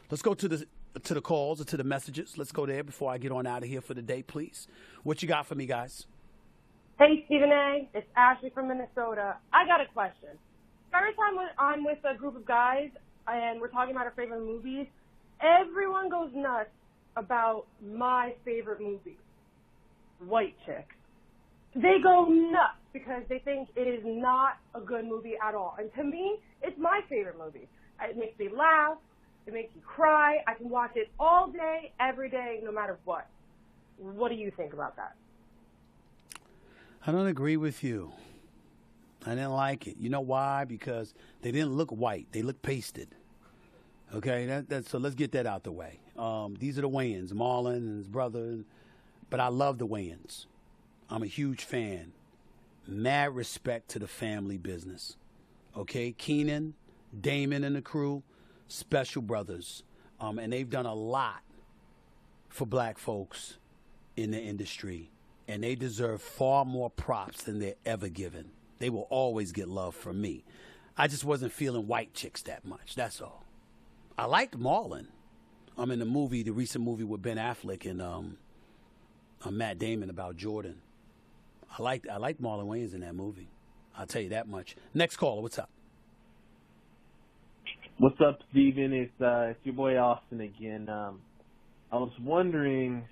Let's go to the calls or to the messages. Let's go there before I get on out of here for the day, please. What you got for me, guys? Hey, Stephen A. It's Ashley from Minnesota. I got a question. Every time I'm with a group of guys and we're talking about our favorite movies, everyone goes nuts about my favorite movie, White Chicks. They go nuts because they think it is not a good movie at all. And to me, it's my favorite movie. It makes me laugh. It makes me cry. I can watch it all day, every day, no matter what. What do you think about that? I don't agree with you. I didn't like it. You know why? Because they didn't look white. They looked pasted. Okay, so let's get that out the way. These are the Wayans, Marlon and his brother. But I love the Wayans. I'm a huge fan. Mad respect to the family business. Okay, Keenan, Damon and the crew, special brothers. And they've done a lot for black folks in the industry. And they deserve far more props than they're ever given. They will always get love from me. I just wasn't feeling White Chicks that much, that's all. I liked Marlon. I'm in the recent movie with Ben Affleck and Matt Damon about Jordan. I liked Marlon Wayans in that movie. I'll tell you that much. Next caller, what's up? What's up, Steven? It's your boy Austin again. I was wondering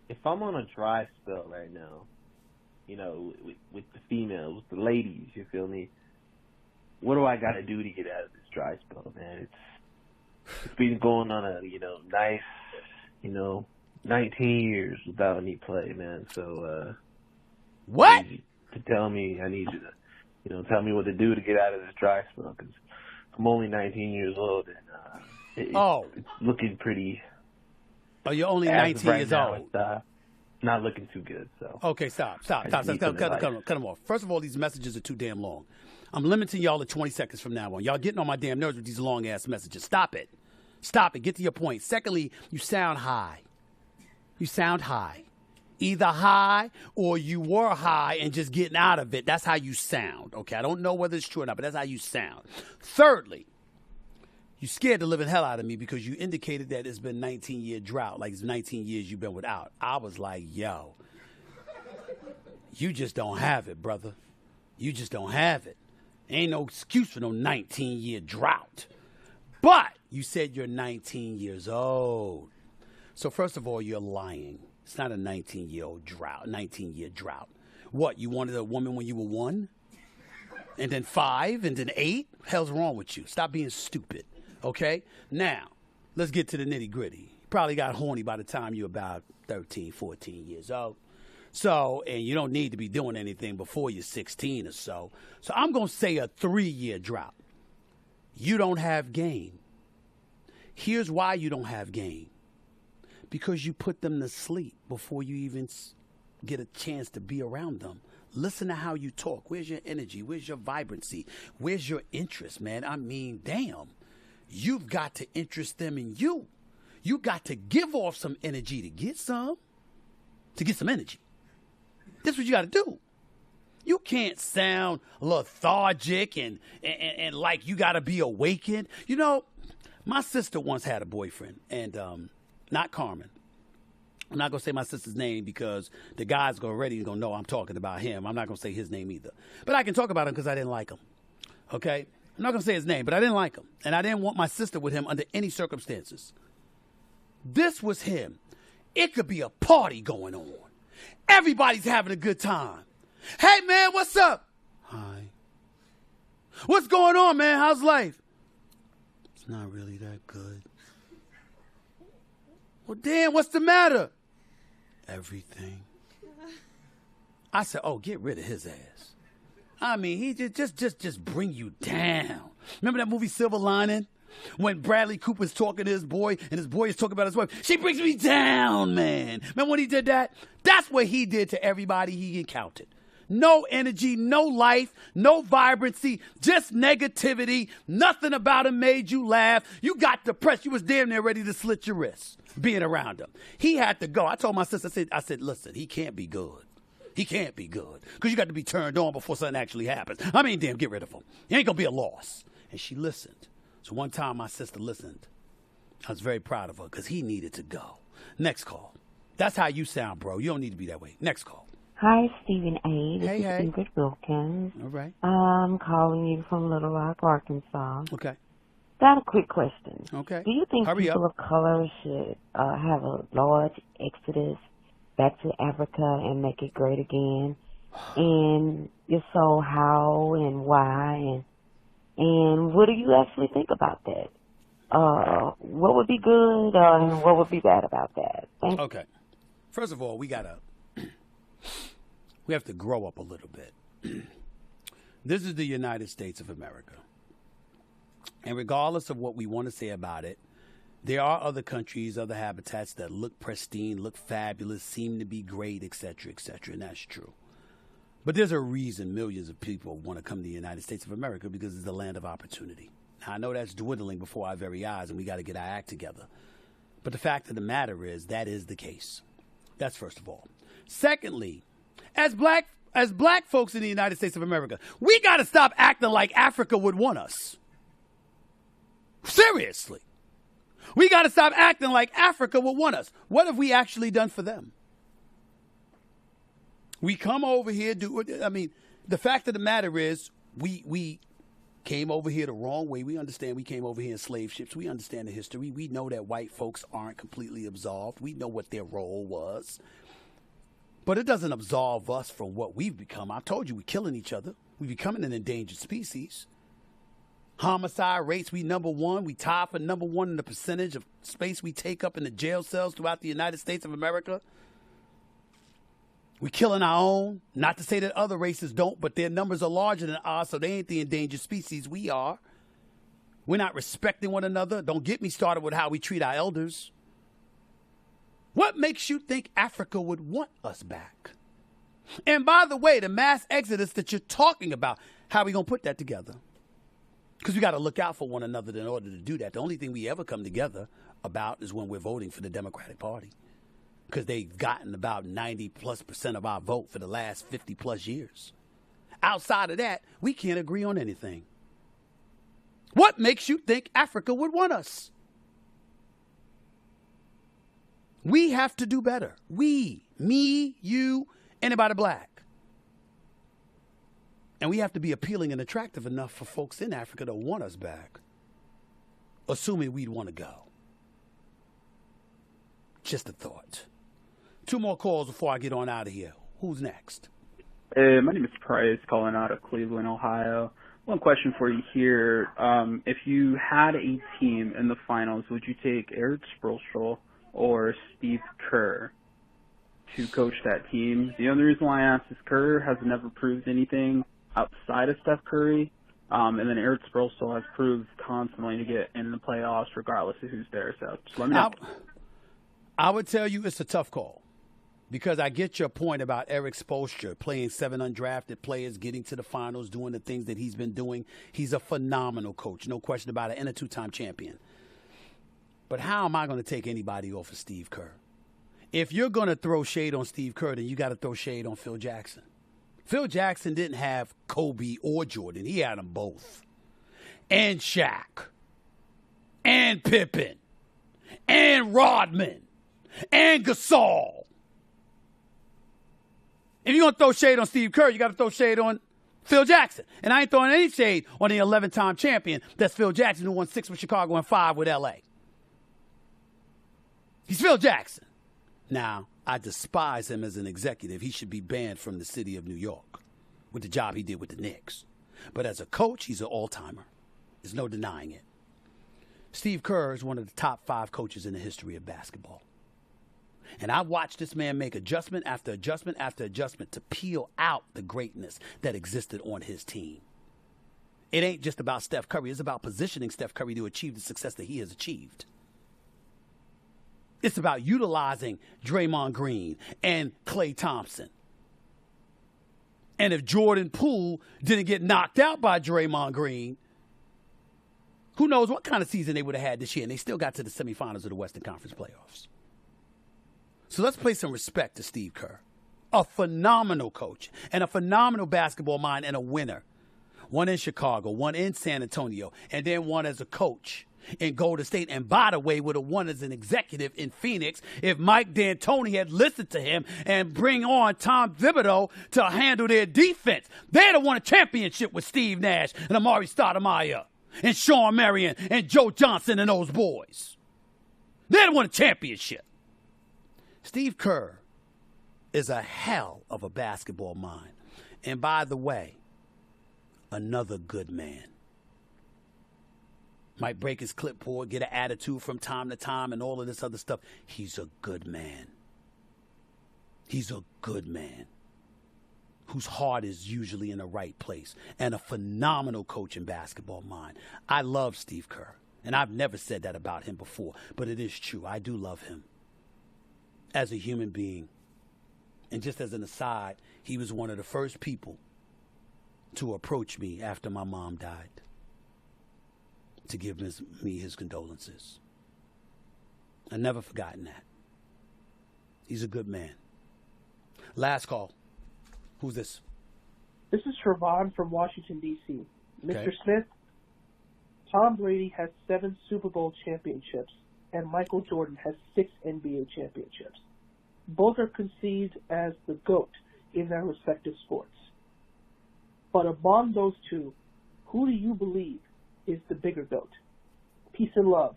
if I'm on a dry spell right now, you know, with the females, with the ladies, you feel me? What do I got to do to get out of this dry spell, man? It's been going on a, nice, 19 years without any play, man. So, what? I need you to tell me, I need you to, tell me what to do to get out of this dry spell, because I'm only 19 years old, and it's looking pretty. Oh, you're only 19 right years now, old. It's not looking too good. So okay, stop. Cut them off. First of all, these messages are too damn long. I'm limiting y'all to 20 seconds from now on. Y'all getting on my damn nerves with these long-ass messages. Stop it. Get to your point. Secondly, you sound high. Either high or you were high and just getting out of it. That's how you sound, okay? I don't know whether it's true or not, but that's how you sound. Thirdly, you scared the living hell out of me because you indicated that it's been 19-year drought, like it's 19 years you've been without. I was like, yo, you just don't have it, brother. You just don't have it. Ain't no excuse for no 19-year drought. But you said you're 19 years old. So first of all, you're lying. It's not a 19-year drought. What, you wanted a woman when you were 1? And then 5? And then 8? Hell's wrong with you? Stop being stupid. Okay? Now, let's get to the nitty-gritty. You probably got horny by the time you're about 13, 14 years old. So, and you don't need to be doing anything before you're 16 or so. So I'm going to say a 3-year drought. You don't have game. Here's why you don't have game. Because you put them to sleep before you even get a chance to be around them. Listen to how you talk. Where's your energy? Where's your vibrancy? Where's your interest, man? I mean, damn. You've got to interest them in you. You got to give off some energy to get some energy. That's what you got to do. You can't sound lethargic and like you got to be awakened. You know, my sister once had a boyfriend, and not Carmen. I'm not going to say my sister's name because the guy's already going to know I'm talking about him. I'm not going to say his name either. But I can talk about him because I didn't like him. Okay? I'm not going to say his name, but I didn't like him. And I didn't want my sister with him under any circumstances. This was him. It could be a party going on. Everybody's having a good time. Hey, man, what's up? Hi. What's going on, man? How's life? It's not really that good. Well, damn, what's the matter? Everything. I said, oh, get rid of his ass. I mean, he just bring you down. Remember that movie Silver Lining? When Bradley Cooper's talking to his boy, and his boy is talking about his wife. She brings me down, man. Remember when he did that? That's what he did to everybody he encountered. No energy, no life, no vibrancy, just negativity. Nothing about him made you laugh. You got depressed. You was damn near ready to slit your wrists being around him. He had to go. I told my sister, I said, listen, he can't be good. He can't be good. Because you got to be turned on before something actually happens. I mean, damn, get rid of him. He ain't going to be a loss. And she listened. So one time my sister listened. I was very proud of her because he needed to go. Next call. That's how you sound, bro. You don't need to be that way. Next call. Hi, Stephen A. This is Hey. Ingrid Wilkins. All right. I'm calling you from Little Rock, Arkansas. Okay. Got a quick question. Okay. Do you think Hurry people up. of color should have a large exodus back to Africa and make it great again? And if so, how and why? And what do you actually think about that? What would be good and what would be bad about that? Thank you. Okay. First of all, we have to grow up a little bit. This is the United States of America. And regardless of what we want to say about it, there are other countries, other habitats that look pristine, look fabulous, seem to be great, etc., and that's true. But there's a reason millions of people want to come to the United States of America, because it's the land of opportunity. Now, I know that's dwindling before our very eyes, and we got to get our act together. But the fact of the matter is, that is the case. That's first of all. Secondly, as black folks in the United States of America, we got to stop acting like Africa would want us. Seriously. We got to stop acting like Africa would want us. What have we actually done for them? We come over here, the fact of the matter is, we came over here the wrong way. We understand we came over here in slave ships. We understand the history. We know that white folks aren't completely absolved. We know what their role was. But it doesn't absolve us from what we've become. I told you, we're killing each other. We're becoming an endangered species. Homicide rates, we number one. We tie for number one in the percentage of space we take up in the jail cells throughout the United States of America. We're killing our own. Not to say that other races don't, but their numbers are larger than ours, so they ain't the endangered species we are. We're not respecting one another. Don't get me started with how we treat our elders. What makes you think Africa would want us back? And by the way, the mass exodus that you're talking about, how are we going to put that together? Because we got to look out for one another in order to do that. The only thing we ever come together about is when we're voting for the Democratic Party. Because they've gotten about 90+% of our vote for the last 50+ years. Outside of that, we can't agree on anything. What makes you think Africa would want us? We have to do better. We, me, you, anybody black. And we have to be appealing and attractive enough for folks in Africa to want us back, assuming we'd want to go. Just a thought. 2 more calls before I get on out of here. Who's next? Hey, my name is Price, calling out of Cleveland, Ohio. One question for you here. If you had a team in the finals, would you take Eric Spoelstra or Steve Kerr to coach that team? The only reason why I ask is Kerr has never proved anything outside of Steph Curry, and then Eric Spoelstra has proved constantly to get in the playoffs regardless of who's there. So just let me know. I would tell you it's a tough call, because I get your point about Eric Spoelstra playing 7 undrafted players, getting to the finals, doing the things that he's been doing. He's a phenomenal coach, no question about it, and a 2-time champion. But how am I going to take anybody off of Steve Kerr? If you're going to throw shade on Steve Kerr, then you got to throw shade on Phil Jackson. Phil Jackson didn't have Kobe or Jordan. He had them both. And Shaq. And Pippen. And Rodman. And Gasol. If you're going to throw shade on Steve Kerr, you got to throw shade on Phil Jackson. And I ain't throwing any shade on the 11-time champion. That's Phil Jackson, who won 6 with Chicago and 5 with L.A. He's Phil Jackson. Now, I despise him as an executive. He should be banned from the city of New York with the job he did with the Knicks. But as a coach, he's an all-timer. There's no denying it. Steve Kerr is one of the top 5 coaches in the history of basketball. And I watched this man make adjustment after adjustment after adjustment to peel out the greatness that existed on his team. It ain't just about Steph Curry. It's about positioning Steph Curry to achieve the success that he has achieved. It's about utilizing Draymond Green and Klay Thompson. And if Jordan Poole didn't get knocked out by Draymond Green, who knows what kind of season they would have had this year. And they still got to the semifinals of the Western Conference playoffs. So let's pay some respect to Steve Kerr, a phenomenal coach and a phenomenal basketball mind and a winner. one in Chicago, one in San Antonio, and then one as a coach in Golden State. And by the way, would have won as an executive in Phoenix if Mike D'Antoni had listened to him and bring on Tom Thibodeau to handle their defense. They'd have won a championship with Steve Nash and Amari Stoudemire and Sean Marion and Joe Johnson and those boys. They'd have won a championship. Steve Kerr is a hell of a basketball mind. And by the way, another good man. Might break his clipboard, get an attitude from time to time and all of this other stuff. He's a good man. He's a good man whose heart is usually in the right place and a phenomenal coach in basketball mind. I love Steve Kerr, and I've never said that about him before, but it is true. I do love him as a human being. And just as an aside, he was one of the first people to approach me after my mom died to give me his condolences. I've never forgotten that. He's a good man. Last call. Who's this? This is Trevon from Washington, D.C. Mr. Okay. Smith, Tom Brady has 7 Super Bowl championships, and Michael Jordan has 6 NBA championships. Both are conceived as the GOAT in their respective sports. But among those two, who do you believe is the bigger GOAT? Peace and love.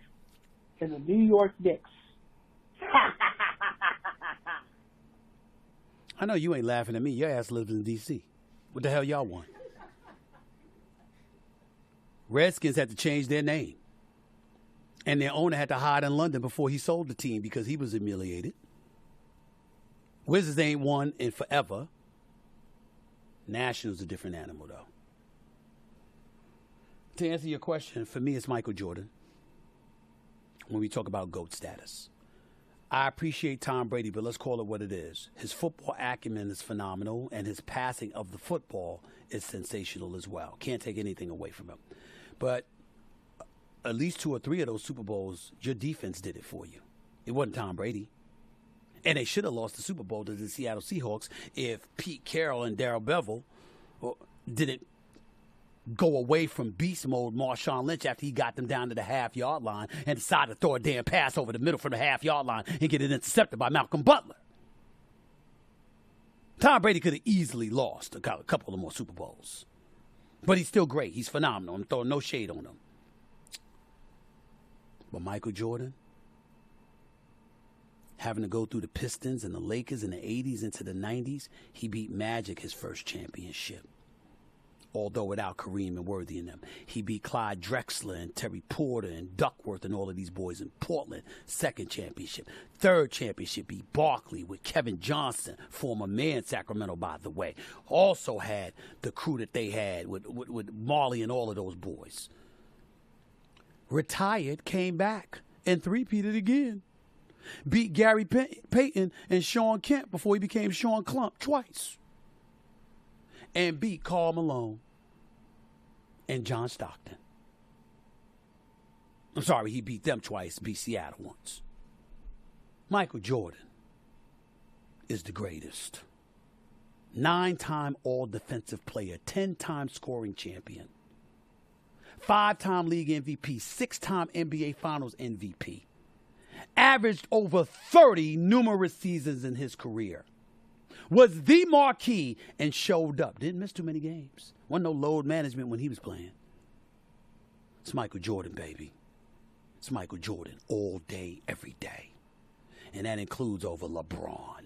And the New York Knicks. I know you ain't laughing at me. Your ass lives in D.C. What the hell y'all want? Redskins had to change their name. And their owner had to hide in London before he sold the team because he was humiliated. Wizards ain't won in forever. Nationals a different animal, though. To answer your question, for me, it's Michael Jordan when we talk about GOAT status. I appreciate Tom Brady, but let's call it what it is. His football acumen is phenomenal, and his passing of the football is sensational as well. Can't take anything away from him. But at least 2 or 3 of those Super Bowls, your defense did it for you. It wasn't Tom Brady. And they should have lost the Super Bowl to the Seattle Seahawks if Pete Carroll and Darrell Bevell didn't go away from beast mode Marshawn Lynch after he got them down to the half-yard line and decided to throw a damn pass over the middle from the half-yard line and get it intercepted by Malcolm Butler. Tom Brady could have easily lost a couple of more Super Bowls. But he's still great. He's phenomenal. I'm throwing no shade on him. But Michael Jordan, having to go through the Pistons and the Lakers in the 80s into the 90s, he beat Magic his first championship. Although without Kareem and Worthy in them. He beat Clyde Drexler and Terry Porter and Duckworth and all of these boys in Portland. Second championship. Third championship, beat Barkley with Kevin Johnson, former mayor in Sacramento, by the way. Also had the crew that they had with Marley and all of those boys. Retired, came back, and three-peated again. Beat Gary Payton and Sean Kemp before he became Sean Clump twice. And beat Karl Malone and John Stockton. I'm sorry, he beat them twice, beat Seattle once. Michael Jordan is the greatest. 9-time all-defensive player, 10-time scoring champion, 5-time league MVP, 6-time NBA Finals MVP. Averaged over 30 numerous seasons in his career. Was the marquee and showed up. Didn't miss too many games. Wasn't no load management when he was playing. It's Michael Jordan, baby. It's Michael Jordan all day, every day. And that includes over LeBron.